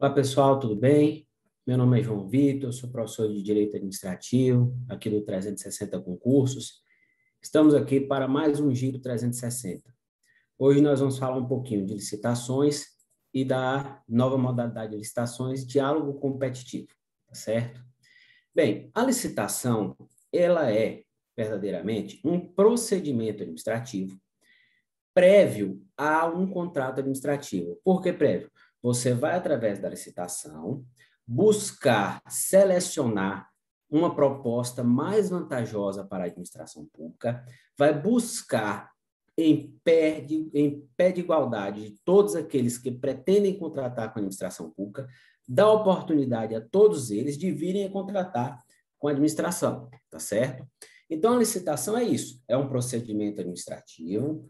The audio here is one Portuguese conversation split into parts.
Olá, pessoal, tudo bem? Meu nome é João Vitor, sou professor de Direito Administrativo, aqui do 360 Concursos. Estamos aqui para mais um Giro 360. Hoje nós vamos falar um pouquinho de licitações e da nova modalidade de licitações, diálogo competitivo, tá certo? Bem, a licitação, ela é verdadeiramente um procedimento administrativo prévio a um contrato administrativo. Por que prévio? Você vai, através da licitação, buscar selecionar uma proposta mais vantajosa para a administração pública, vai buscar em pé de igualdade de todos aqueles que pretendem contratar com a administração pública, dar oportunidade a todos eles de virem a contratar com a administração, tá certo? Então, a licitação é isso, é um procedimento administrativo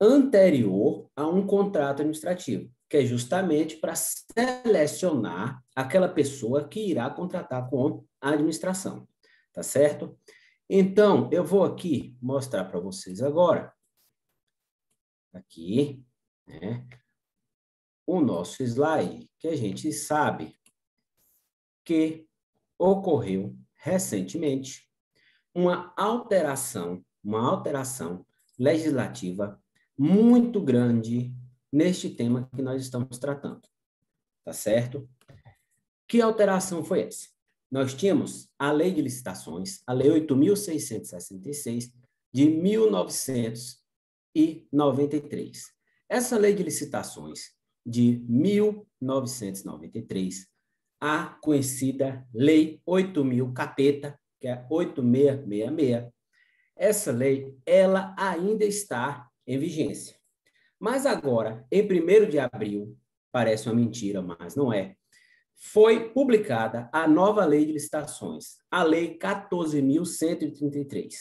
anterior a um contrato administrativo, que é justamente para selecionar aquela pessoa que irá contratar com a administração, tá certo? Então, eu vou aqui mostrar para vocês agora, aqui, né, o nosso slide, que a gente sabe que ocorreu recentemente uma alteração legislativa muito grande neste tema que nós estamos tratando, tá certo? Que alteração foi essa? Nós tínhamos a Lei de Licitações, a Lei 8.666, de 1993. Essa Lei de Licitações de 1993, a conhecida Lei 8.000 Capeta, que é 8666, essa lei, ela ainda está em vigência. Mas agora, em 1º de abril, parece uma mentira, mas não é, foi publicada a nova lei de licitações, a Lei 14.133.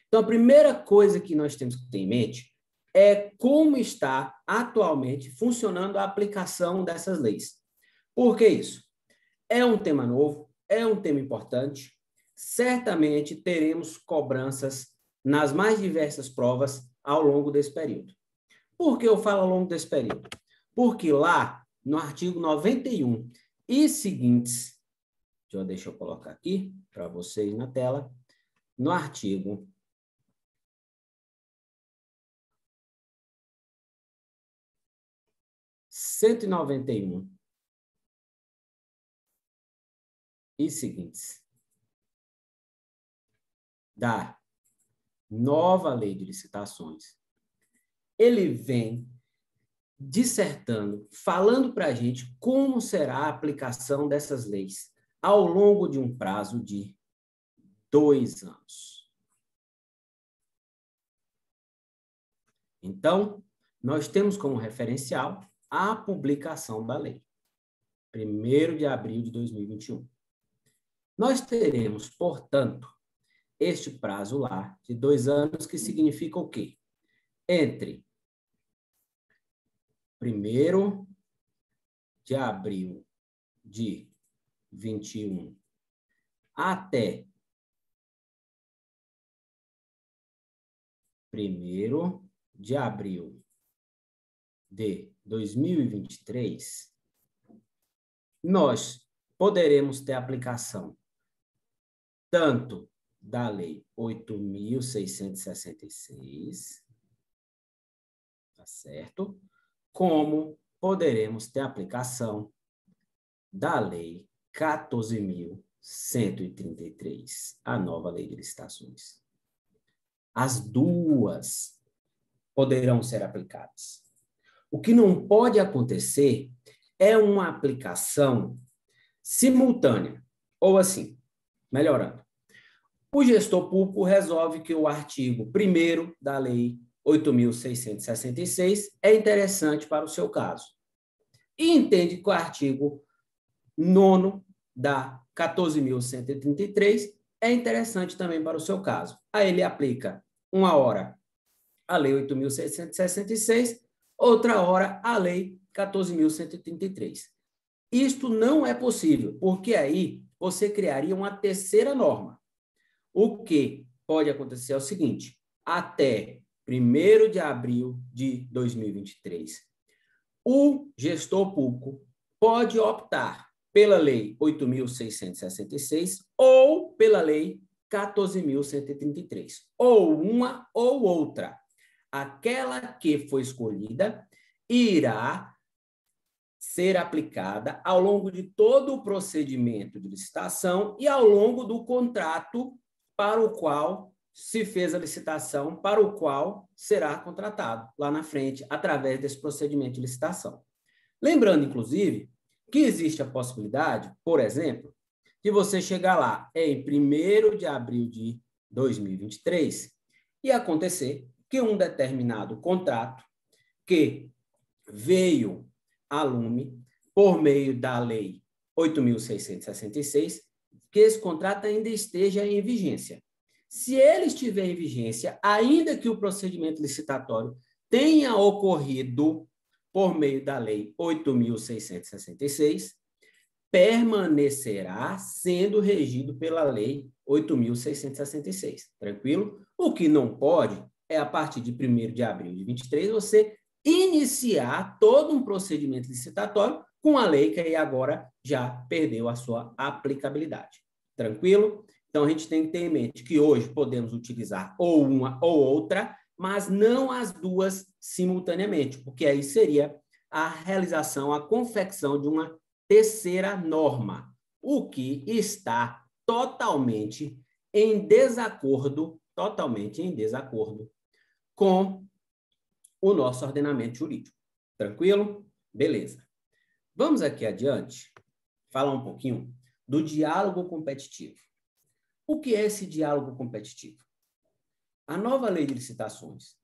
Então, a primeira coisa que nós temos que ter em mente é como está atualmente funcionando a aplicação dessas leis. Por que isso? É um tema novo, é um tema importante, certamente teremos cobranças nas mais diversas provas ao longo desse período. Por que eu falo ao longo desse período? Porque lá, no artigo 91 e seguintes, deixa eu colocar aqui para vocês na tela, no artigo 191 e seguintes da nova lei de licitações, ele vem dissertando, falando para a gente como será a aplicação dessas leis ao longo de um prazo de 2 anos. Então, nós temos como referencial a publicação da lei, 1º de abril de 2021. Nós teremos, portanto, este prazo lá de 2 anos, que significa o quê? Entre 1º de abril de 21 até 1º de abril de 2023, nós poderemos ter aplicação tanto da Lei 8.666, tá certo? Como poderemos ter aplicação da Lei 14.133, a nova Lei de Licitações. As duas poderão ser aplicadas. O que não pode acontecer é uma aplicação simultânea, ou assim, melhorando. O gestor público resolve que o artigo 1º da Lei 8.666 é interessante para o seu caso. E entende que o artigo 9º da 14.133 é interessante também para o seu caso. Aí ele aplica uma hora a Lei 8.666, outra hora a Lei 14.133. Isto não é possível, porque aí você criaria uma terceira norma. O que pode acontecer é o seguinte: até 1º de abril de 2023, o gestor público pode optar pela Lei 8.666 ou pela Lei 14.133, ou uma ou outra. Aquela que foi escolhida irá ser aplicada ao longo de todo o procedimento de licitação e ao longo do contrato para o qual se fez a licitação, para o qual será contratado lá na frente, através desse procedimento de licitação. Lembrando, inclusive, que existe a possibilidade, por exemplo, de você chegar lá em 1º de abril de 2023 e acontecer que um determinado contrato que veio a lume por meio da Lei 8.666, que esse contrato ainda esteja em vigência. Se ele estiver em vigência, ainda que o procedimento licitatório tenha ocorrido por meio da Lei 8.666, permanecerá sendo regido pela Lei 8.666. Tranquilo? O que não pode é, a partir de 1º de abril de 23, você iniciar todo um procedimento licitatório com a lei que aí agora já perdeu a sua aplicabilidade. Tranquilo? Então, a gente tem que ter em mente que hoje podemos utilizar ou uma ou outra, mas não as duas simultaneamente, porque aí seria a realização, a confecção de uma terceira norma, o que está totalmente em desacordo com o nosso ordenamento jurídico. Tranquilo? Beleza. Vamos aqui adiante falar um pouquinho do diálogo competitivo. O que é esse diálogo competitivo? A nova lei de licitações,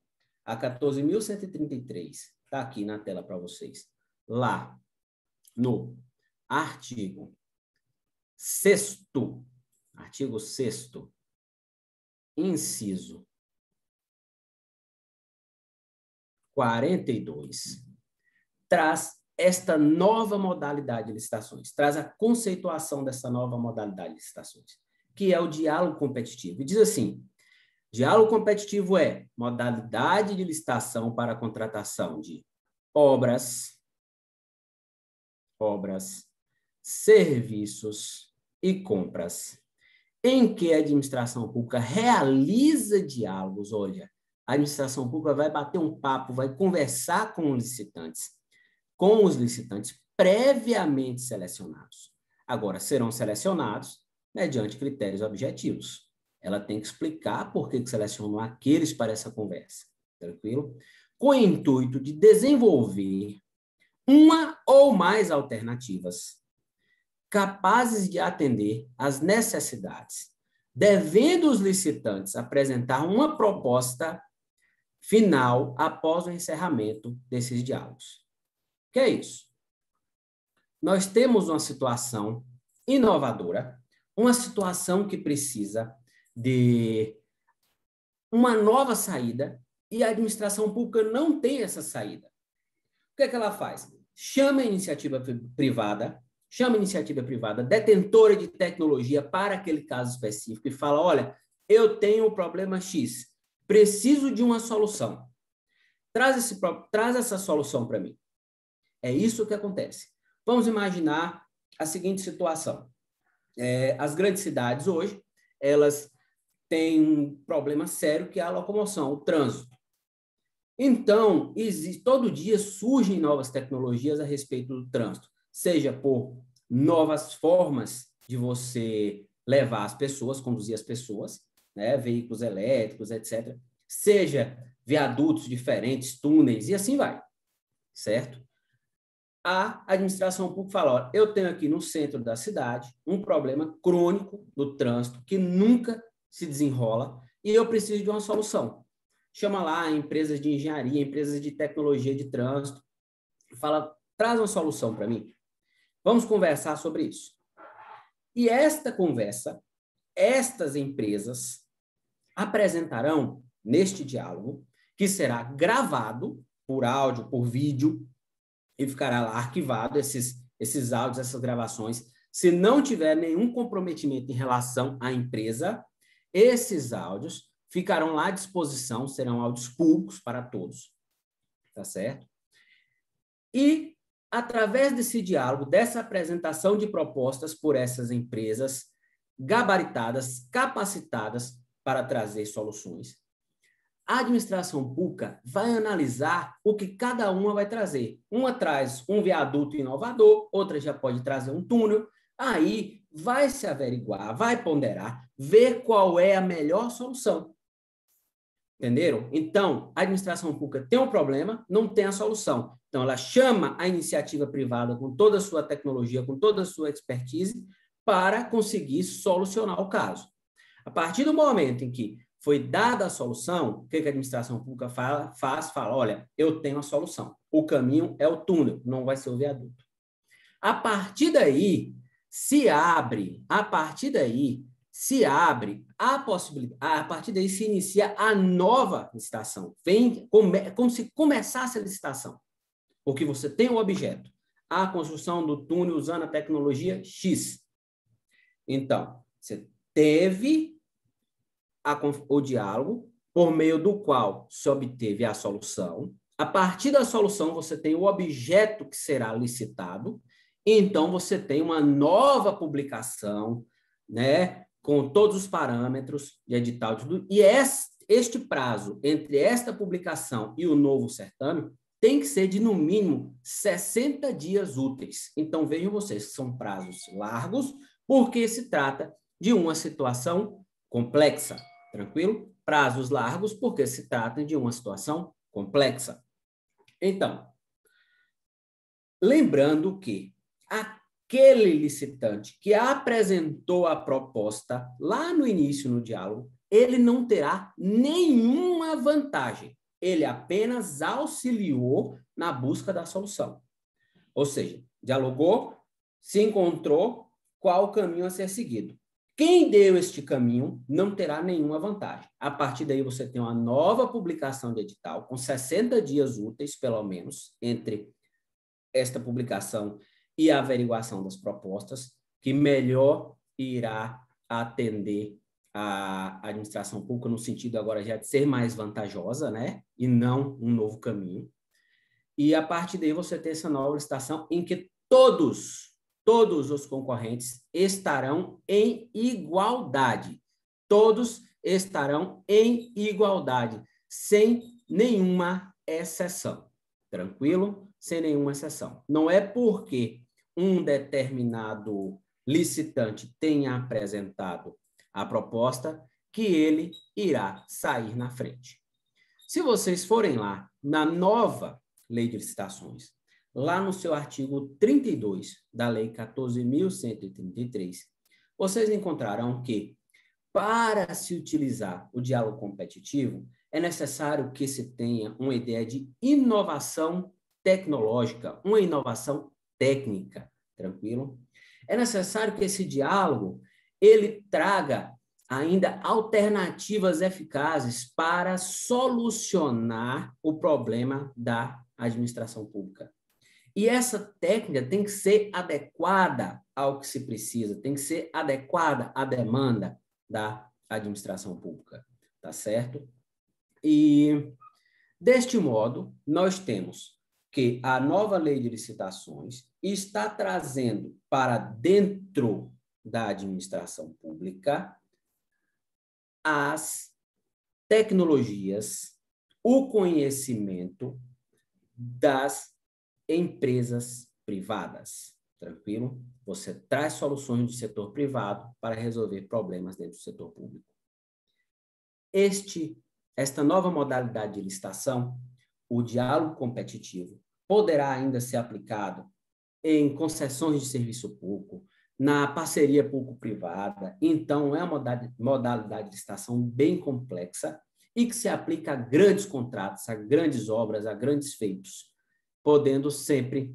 a 14.133, está aqui na tela para vocês. Lá no artigo 6º, inciso 42, traz esta nova modalidade de licitações, traz a conceituação dessa nova modalidade de licitações, que é o diálogo competitivo. E diz assim: diálogo competitivo é modalidade de licitação para a contratação de obras, serviços e compras, em que a administração pública realiza diálogos. Olha, a administração pública vai bater um papo, vai conversar com os licitantes previamente selecionados. Agora, serão selecionados mediante critérios objetivos. Ela tem que explicar por que selecionou aqueles para essa conversa. Tranquilo? Com o intuito de desenvolver uma ou mais alternativas capazes de atender às necessidades, devendo os licitantes apresentar uma proposta final após o encerramento desses diálogos. O que é isso? Nós temos uma situação inovadora, uma situação que precisa de uma nova saída e a administração pública não tem essa saída. O que é que ela faz? Chama a iniciativa privada, detentora de tecnologia para aquele caso específico e fala: olha, eu tenho o problema X, preciso de uma solução. Traz essa solução para mim. É isso que acontece. Vamos imaginar a seguinte situação. As grandes cidades hoje, elas têm um problema sério que é a locomoção, o trânsito. Então, todo dia surgem novas tecnologias a respeito do trânsito, seja por novas formas de você levar as pessoas, conduzir as pessoas, né, veículos elétricos, etc., seja viadutos diferentes, túneis, e assim vai, certo? A administração pública fala: olha, eu tenho aqui no centro da cidade um problema crônico do trânsito que nunca se desenrola e eu preciso de uma solução. Chama lá empresas de engenharia, empresas de tecnologia de trânsito, fala: traz uma solução para mim. Vamos conversar sobre isso. E esta conversa, estas empresas apresentarão neste diálogo, que será gravado por áudio, por vídeo, e ficará lá arquivado esses áudios, essas gravações. Se não tiver nenhum comprometimento em relação à empresa, esses áudios ficarão lá à disposição, serão áudios públicos para todos, tá certo? E através desse diálogo, dessa apresentação de propostas por essas empresas gabaritadas, capacitadas para trazer soluções, a administração pública vai analisar o que cada uma vai trazer. Uma traz um viaduto inovador, outra já pode trazer um túnel. Aí vai se averiguar, vai ponderar, ver qual é a melhor solução. Entenderam? Então, a administração pública tem um problema, não tem a solução. Então, ela chama a iniciativa privada com toda a sua tecnologia, com toda a sua expertise, para conseguir solucionar o caso. A partir do momento em que foi dada a solução, o que a administração pública fala, olha, eu tenho a solução. O caminho é o túnel, não vai ser o viaduto. A partir daí, se abre a possibilidade, a partir daí se inicia a nova licitação. Como se começasse a licitação, porque você tem um objeto, a construção do túnel usando a tecnologia X. Então, você teve o diálogo, por meio do qual se obteve a solução. A partir da solução, você tem o objeto que será licitado, então você tem uma nova publicação, né, com todos os parâmetros de edital, e este prazo entre esta publicação e o novo certame tem que ser de, no mínimo, 60 dias úteis. Então, vejam vocês, são prazos largos, porque se trata de uma situação complexa. Tranquilo? Prazos largos, porque se trata de uma situação complexa. Então, lembrando que aquele licitante que apresentou a proposta lá no início no diálogo, ele não terá nenhuma vantagem. Ele apenas auxiliou na busca da solução. Ou seja, dialogou, se encontrou qual o caminho a ser seguido. Quem deu este caminho não terá nenhuma vantagem. A partir daí, você tem uma nova publicação de edital, com 60 dias úteis, pelo menos, entre esta publicação e a averiguação das propostas, que melhor irá atender a administração pública, no sentido agora já de ser mais vantajosa, né? E não um novo caminho. E a partir daí, você tem essa nova licitação em que todos os concorrentes estarão em igualdade. Todos estarão em igualdade, sem nenhuma exceção. Tranquilo? Sem nenhuma exceção. Não é porque um determinado licitante tenha apresentado a proposta que ele irá sair na frente. Se vocês forem lá na nova Lei de Licitações, lá no seu artigo 32 da Lei 14.133, vocês encontrarão que, para se utilizar o diálogo competitivo, é necessário que se tenha uma ideia de inovação tecnológica, uma inovação técnica, tranquilo? É necessário que esse diálogo ele traga ainda alternativas eficazes para solucionar o problema da administração pública. E essa técnica tem que ser adequada ao que se precisa, tem que ser adequada à demanda da administração pública, tá certo? E, deste modo, nós temos que a nova Lei de Licitações está trazendo para dentro da administração pública as tecnologias, o conhecimento das empresas privadas. Tranquilo? Você traz soluções do setor privado para resolver problemas dentro do setor público. Esta nova modalidade de licitação, o diálogo competitivo, poderá ainda ser aplicado em concessões de serviço público, na parceria público-privada. Então, é uma modalidade de licitação bem complexa e que se aplica a grandes contratos, a grandes obras, a grandes feitos, podendo sempre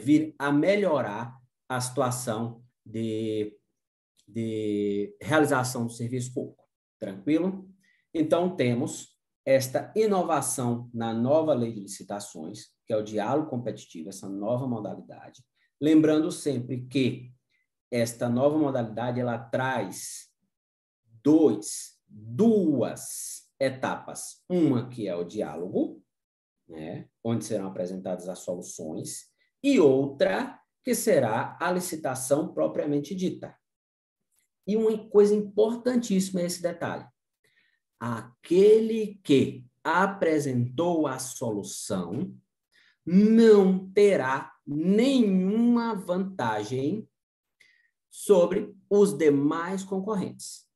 vir a melhorar a situação de realização do serviço público. Tranquilo? Então, temos esta inovação na nova Lei de Licitações, que é o diálogo competitivo, essa nova modalidade. Lembrando sempre que esta nova modalidade ela traz duas etapas. Uma que é o diálogo, né, onde serão apresentadas as soluções, e outra que será a licitação propriamente dita. E uma coisa importantíssima é esse detalhe. Aquele que apresentou a solução não terá nenhuma vantagem sobre os demais concorrentes.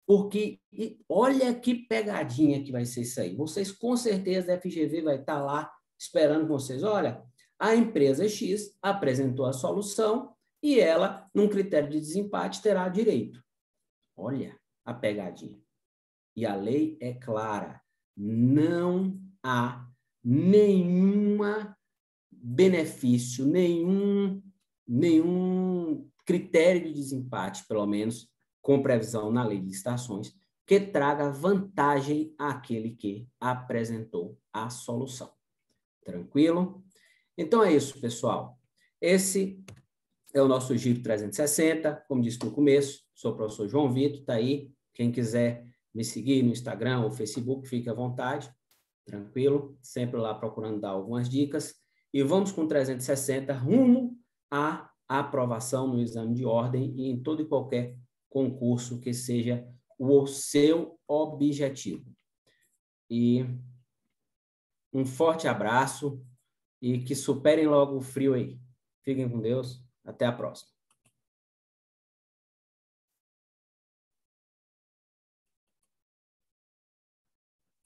Porque olha que pegadinha que vai ser isso aí. Vocês, com certeza, a FGV vai estar lá esperando vocês. Olha, a empresa X apresentou a solução e ela, num critério de desempate, terá direito. Olha a pegadinha. E a lei é clara. Não há nenhum benefício, nenhum critério de desempate, pelo menos, com previsão na lei de licitações, que traga vantagem àquele que apresentou a solução. Tranquilo? Então é isso, pessoal. Esse é o nosso Giro 360, como disse no começo, sou o professor João Vitor, está aí. Quem quiser me seguir no Instagram ou Facebook, fique à vontade, tranquilo, sempre lá procurando dar algumas dicas. E vamos com 360 rumo à aprovação no exame de ordem e em todo e qualquer concurso que seja o seu objetivo. E um forte abraço e que superem logo o frio aí. Fiquem com Deus. Até a próxima.